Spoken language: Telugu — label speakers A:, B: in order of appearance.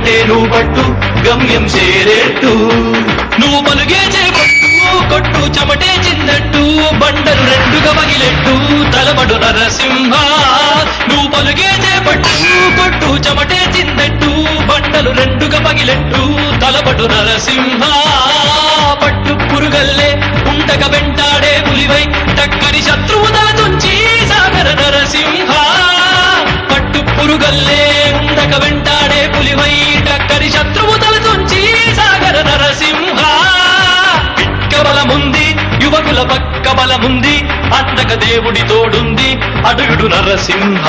A: చేపట్టే నువ్వు పట్టు గమ్యం చేరేట్టు నువ్వు పలుగే చేపట్టు కొట్టు చెమటే చిందట్టు బండలు రెండుగా పగిలెట్టు తలబడు నరసింహ నువ్వు పలుగే చేపట్టు కొట్టు చెమటే చిందట్టు బండలు రెండుగా పగిలెట్టు తలబడు నరసింహ పట్టు పురుగల్లే ఉండక వెంటాడే పులివై టక్కని శత్రువు తల తుంచి సాగర నరసింహ పట్టు పురుగల్లే ఉండక వెంటాడే పులివై టక్కని శత్రువు తల తుంచి సాగర నరసింహ పిక్క బలముంది యువకుల పక్క బలముంది అండక దేవుడి తోడుంది అడుగుడు నరసింహ